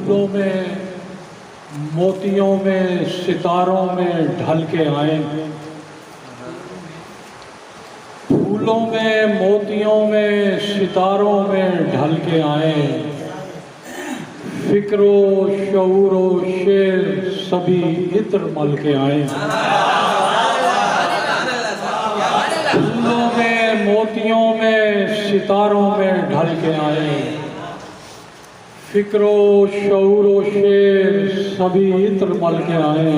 फूलों में मोतियों में सितारों में ढल के आए, फूलों में मोतियों में सितारों में ढल के आए, फिक्रो शऊरो शेर सभी इत्र मल के आए। फूलों में मोतियों में सितारों में ढल के आए, फिक्रो शऊरो शेर सभी इत्र मल के आए।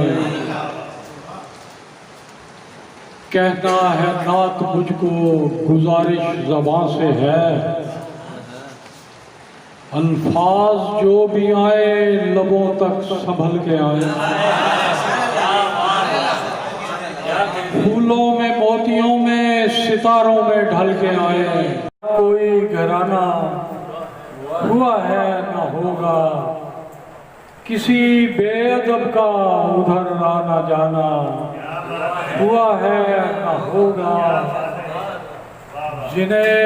कहना है नात मुझको गुजारिश ज़बां से है, अल्फाज जो भी आए लबों तक संभल के आए। फूलों में मोतियों में सितारों में ढल के आए। कोई घराना हुआ है न होगा, किसी बेअदब का उधर आना जाना हुआ है न होगा। जिन्हें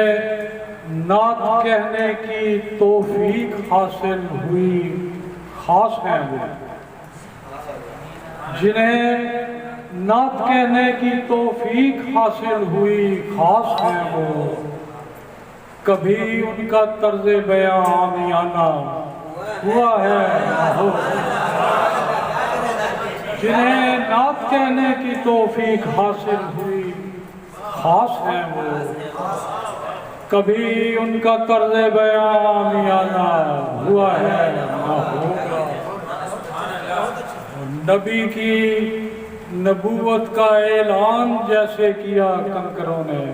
नात कहने की तौफीक हासिल हुई खास हैं वो, जिन्हें नात कहने की तौफीक हासिल हुई खास हैं वो। कभी उनका तर्ज़े बयां आमियाना हुआ है न होगा। जिन्हें नात कहने की तौफीक हासिल हुई खास हैं वो, कभी उनका तर्ज़े बयां आमियाना हुआ है न होगा। नबी की नबूवत का ऐलान जैसे किया कंकरों ने,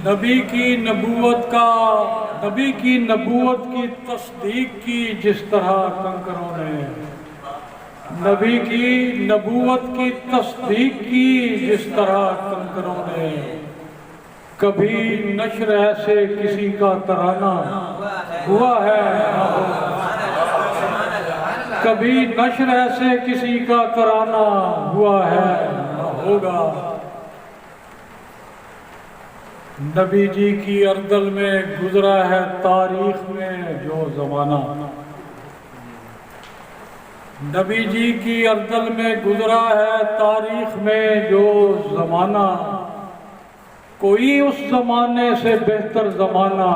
नबी की नबूवत की तस्दीक की जिस तरह कंकरों ने, नबी की नबूवत की तस्दीक की जिस तरह कंकरों ने। कभी नश्र ऐसे किसी का तराना हुआ है न होगा। कभी नश्र ऐसे किसी का तराना हुआ है न होगा। नबी जी की अर्दल में गुजरा है तारीख में जो ज़माना, नबी जी की अर्दल में गुजरा है तारीख में जो ज़माना। कोई उस ज़माने से बेहतर ज़माना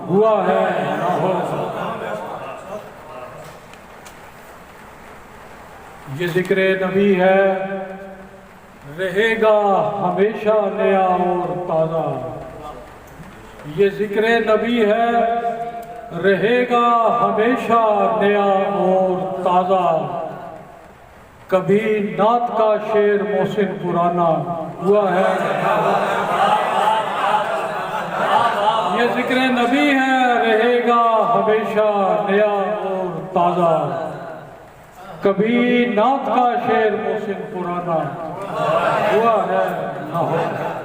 हुआ है न होगा। ये ज़िक्र नबी है, रहेगा हमेशा नया और ताज़ा। ये ज़िक्र नबी है, रहेगा हमेशा नया और ताज़ा। कभी नात का शेर मोहसिन पुराना हुआ है। ये ज़िक्र नबी है, रहेगा हमेशा नया और ताज़ा। कभी नात का शेर मोहसिन पुराना हुआ है न होगा।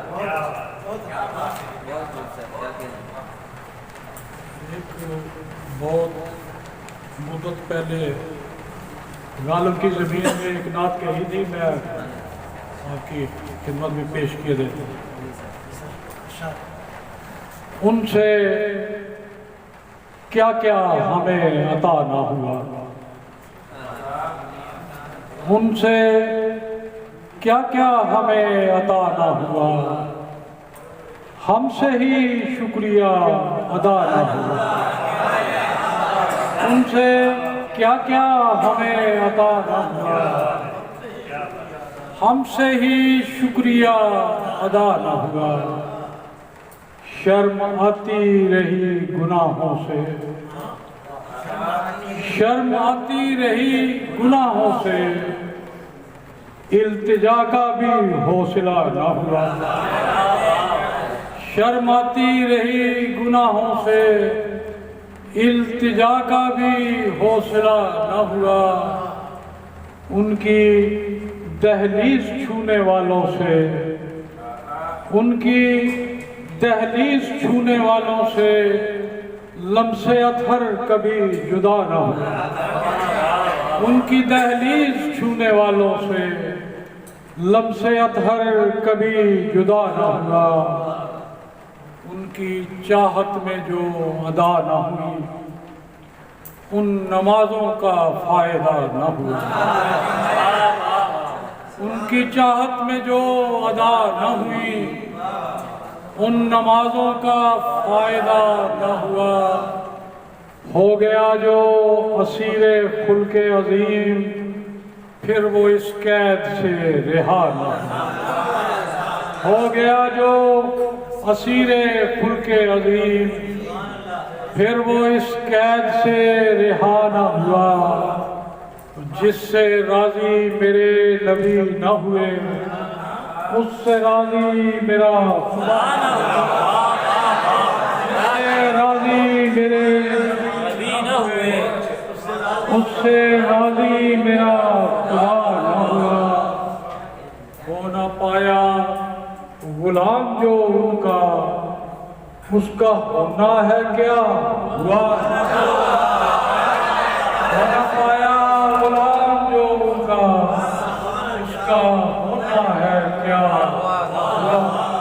बहुत मुद्दत पहले गालिब की ज़मीन में एक नात कही थी, मैं आपकी खिदमत में पेश किए देते। उनसे क्या क्या हमें अता ना हुआ, उनसे क्या क्या हमें अता ना हुआ, हमसे ही शुक्रिया अदा ना हुआ। उनसे क्या क्या हमें अता ना हुआ, हमसे ही शुक्रिया अदा ना हुआ। शर्म आती रही गुनाहों से, शर्म आती रही गुनाहों से, इल्तिजा का भी हौसला ना हुआ। शर्म आती रही गुनाहों से, इल्तिजा का भी हौसला ना हुआ। उनकी दहलीज छूने वालों से, उनकी दहलीज छूने वालों से लम्से अतहर कभी जुदा ना हुआ। उनकी दहलीज छूने वालों से लम्से अतहर कभी जुदा ना हुआ। उनकी चाहत में जो अदा ना हुई, उन नमाजों का फायदा न हुआ, उनकी चाहत में जो अदा न हुई, उन नमाजों का फायदा न हुआ। हो गया जो असीरे खुल्के अजीम, फिर वो इस कैद से रिहा न हुआ। हो गया जो असीरे खुल्के अजीम, फिर वो इस कैद से रिहा न हुआ। जिससे राजी मेरे नबी न हुए, उससे राजी मेरा खुदा न हुआ। जिससे राजी मेरे नबी न हुए, उससे राजी मेरा खुदा न हुआ। हो न पाया गुलाम जो उनका, उसका होना है क्या हुआ। हो न पाया गुलाम जो उनका, उसका होना है क्या हुआ।